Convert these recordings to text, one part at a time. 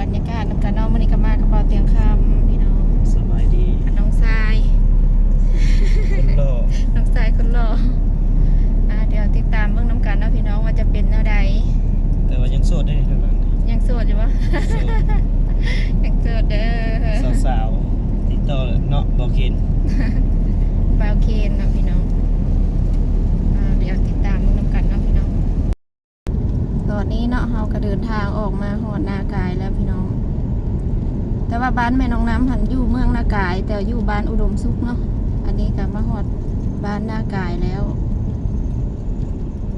บรรยากาศน้ำกันน้องมันนี่ก็มากระเป๋าเตียงคำพี่น้องสบายดีน้องทรายคนหล่อน้องทรายคนหล่อเดี๋ยวติดตามเบื้องน้ำกันนะพี่น้องว่าจะเป็นแนวใดแต่ว่ายังโสดได้ทางหลังยังโสดอยู่ปะยังโสดเด้อสาวๆติดต่อเนาะบอกเคนบาวเคนนะพี่น้องเดี๋ยวติดตามเบื้องน้ำกันนะพี่น้องตอนนี้เนาะเราก็เดินทางออกมาหอดนากายแล้วพี่น้องแต่ว่าบ้านแม่น้องน้ำหันอยู่เมืองนากายแต่อยู่บ้านอุดมสุขเนาะอันนี้ก็มาหอดบ้านนากายแล้ว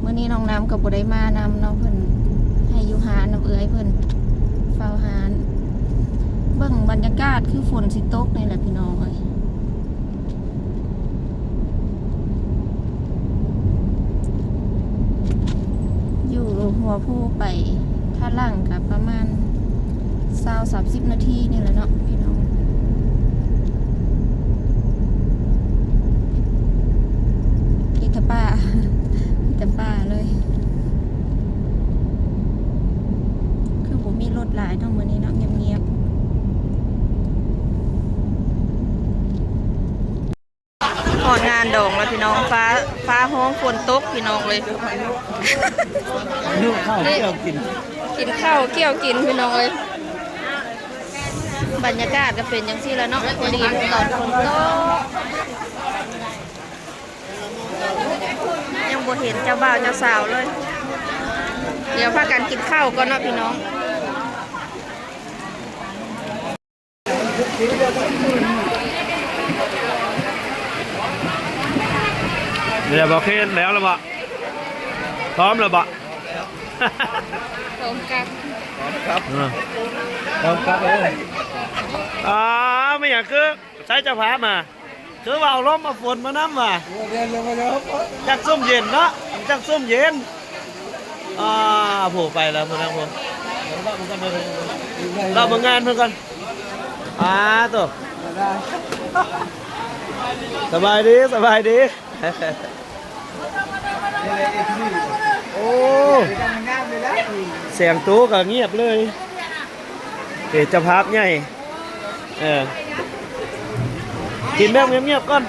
เมื่อนี้น้องน้ำกับบุได้มานำเนาะเพิ่นให้อยู่หาน้ำเอื้อยเพิ่นเฝ้าหานเบิ่งบรรยากาศคือฝนสิตกนี่แหละพี่น้องเอ้ยอยู่หัวผู้ไปท่าล่างกับประมาณ20-30 นาทีนี่แหละเนาะพี่น้องกิตาป้ากิตาป้าเลยคือผมมีรถหลายทั้งมื้อนี้เนาะเงียบๆก่อนงานดองแล้วพี่น้องฟ้าห้องฝนตกพี่น้องเลยลูกข้าวเกี่ยวกินข้าวเกี่ยวกินพี่น้องเลยบรรยากาศก็เป็นอย่างที่แล้วเนาะพอดีตอนฝนตกยังบ่เห็นเจ้าบ่าวเจ้าสาวเลยเดี๋ยวพากันกินข้าวก่อนเนาะพี่น้องเดี๋ยวบอกเคนแล้วหรือเปล่าพร้อมหรือเปล่าพร้อมกันครับพร้อมครับเลยไม่อยากคือใช้เจ้าพามาคือว่าเอาลมมาฝนมาน้ำมาจากส้มเย็นเนาะจากส้มเย็นผูกไปแล้วพวกนั้นพวกเรามางานเพื่อนกันตัวสบายดีสบายดีโอ้เสียงตู้ก็เงียบเลยเดี๋ยวจะพับใหญ่กินแบบเงียบๆก่อน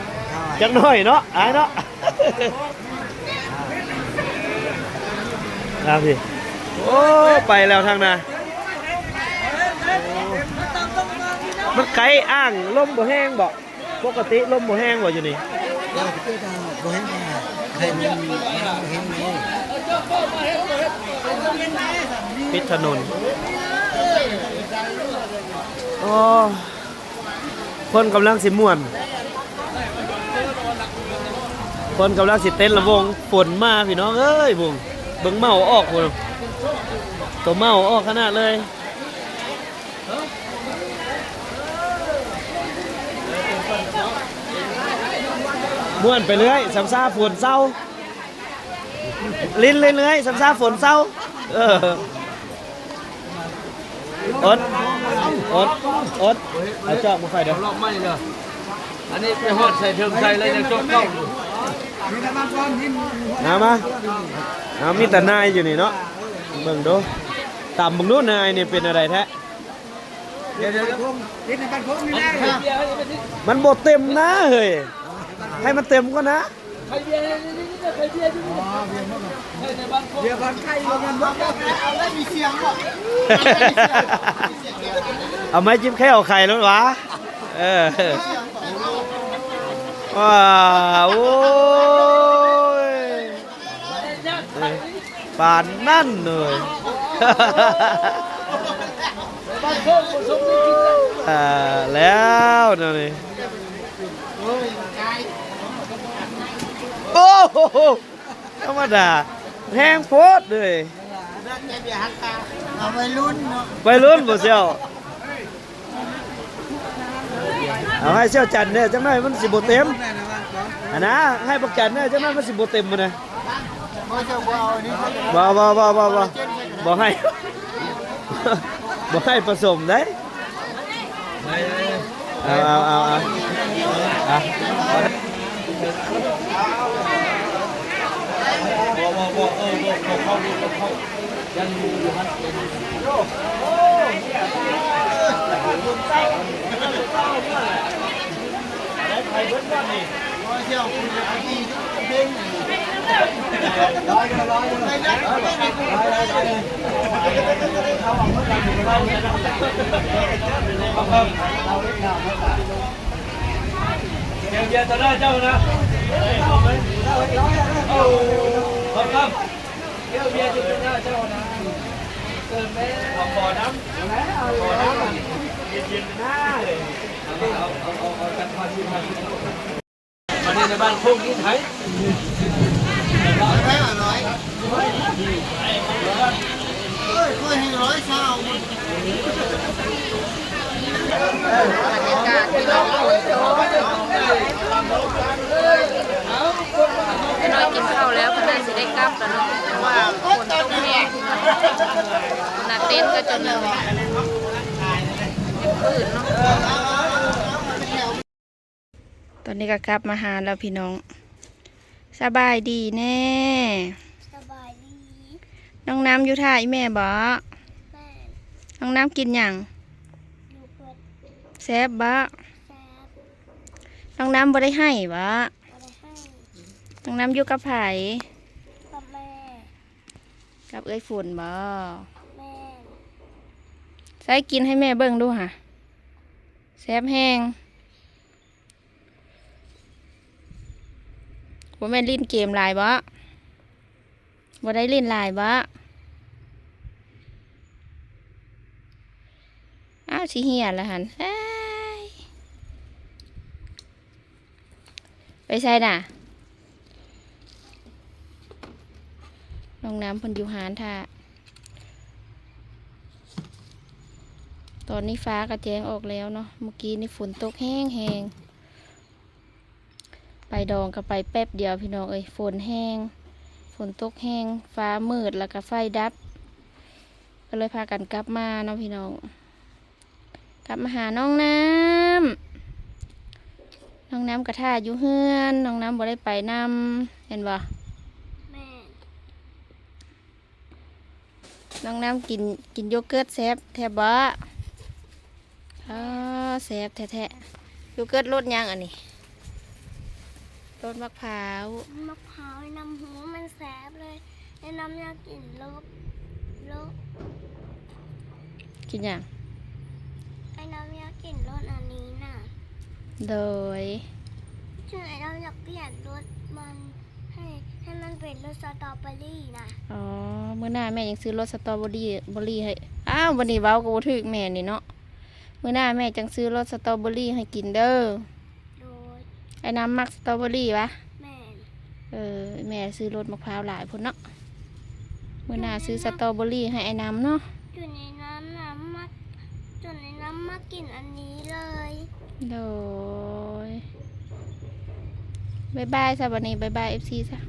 จังหน่อยเนาะอายเนาะครับพี่โอ้ไปแล้วทางน่ะมันไกลอ่างลมบ่แห้งบ่ปกติลมบ่แห้งบ่อยู่นี่ปิดถนนคนกำลังสิม่วนคนกำลังสิเต้นระวงฝนมาพี่น้องเอ้ยบุ้งเบิ่งเมาออกบุ้งตัวเมาออกขนาดเลยม่วนไปเรื่อยสัมซาฝนเศร้าลิ้นเรื่อยๆสัมซาฝนเศร้าอดเอาจอกมาไฟเดี๋ยวลอกไม่เลยอันนี้ไปหอดใส่เทิมใส่เลยยังจกเข้ามามีแต่นายอยู่นี่เนาะเบิ่งดูต่ำเบิ่งดูนายนี่เป็นอะไรแท้เดี๋ยวมันบดเต็มนะเฮ้ยให้มันเต็มก็นะเดี๋ยวก่อนไข่ลงมันเอาได้มีเสียงบ่เอาไม้จิ้มแค่เอาไข่แล้ววะว้าวโอ้ยป่านนั่นเลยแล้วนี่โอ้โหธรรมดาแห้งโพดเลยเอาไปลุ้นเนาะไปลุ้นบ่เชี่ยวเอาให้เชี่ยวจันเนี่ยจังได๋มันสิบ่เต็มนะให้บักจันเนี่ยจังได๋มันสิบ่เต็มมื้อนะบ่ให้บ่ให้ผสมได้เอาเข้ายังอยู่ครับ เบิ้ลก้อนนี่ร้อยเที่ยวคุณจะเอาที่เพลงร้อยร้อยเขาบอกว่าการถึงเราเนี่ยเราเล่นน้ำไม่ได้เดี๋ยวจะได้เจ้านะโอ้ครับเดี๋ยวเบียร์จะได้เจ้านะเติมแม่เอาบ่อน้ำบ่อน้ำเย็นๆหน้าเลยเอากันมาชิมมาในบ้านพวกนี้ไทยร้อยคุยให้ร้อยเช้า บรรยากาศพี่น้องฝนตกพี่น้อยกินข้าวแล้วขนาดสิได้กลับแล้วเนาะแต่ว่าฝนตกแห้งขนาดเต้นก็จนปืนเนาะตอนนี้ก็กลับมาหาแล้วพี่น้องสบายดีแน่สบายดี น้องน้ำอยู่ท่าอีแม่บ่ แม่ น้องน้ำกินหยัง อยู่เปิด แซ่บบ่ แซ่บ น้องน้ำบ่ได้ให้บ่ อะไรให้ น้องน้ำอยู่กับไผ กับแม่ กับเอ้ยฝนบ่ แม่ ใส่กินให้แม่เบิ่งดูค่ะแซ่บแห้งบ่แม่นลิ้นเกมหลายบ่บ่ได้ลิ้นหลายบ่อ้าวสิเหียแล้วหั่นเอ้ยไปใส่น่ะน้องน้ำเพิ่นอยู่หานท่าตอนนี้ฟ้ากระแจงออกแล้วเนาะเมื่อกี้นี่ฝนตกแห้งแห้งไปดองก็ไปแป๊บเดียวพี่น้องเอ้ยฝนแห้งฝนตกแห้งฟ้ามืดแล้วก็ไฟดับก็เลยพากันกลับมาเนาะพี่น้องกลับมาหาน้องน้ำน้องน้ำกระท่าอยู่เฮือนน้องน้ำบ่ได้ไปนำเห็นบ่ แม่ น้องน้ำกินโยเกิร์ตแซ่บแทบบ่แซ่บแท้ๆโยเกิร์ตรสยังอันนี้รสมะพร้าว มะพร้าวน้ำหูมันแซ่บเลยไอ้น้ำอยากกินโลก กินหยัง ไอ้น้ำอยากกินรสอันนี้น่ะ โดย ซึ่งไอ้น้ำอยากเปลี่ยนรสมันให้มันเป็นรสสตรอเบอรี่น่ะ อ๋อมื้อหน้าแม่ยังซื้อรสสตรอเบอรี่ให้อ้าววันนี้เว้าก็บ่ถึกแม่นี่เนาะมื้อหน้าแม่จังซื้อรสสตรอเบอรี่ให้กินเด้อ โดย ไอ้น้ำมักสตรอเบอรี่ปะ แม่ แม่ซื้อรสมะพร้าวหลายพุ่นเนาะมื้อหน้าซื้อสตรอเบอรี่ให้ไอ้น้ำเนาะ อยู่ในน้ำมักจนในน้ำมักกินอันนี้เลย โดยบ๊ายบายซะบัดนี้บ๊ายบาย FC ซะ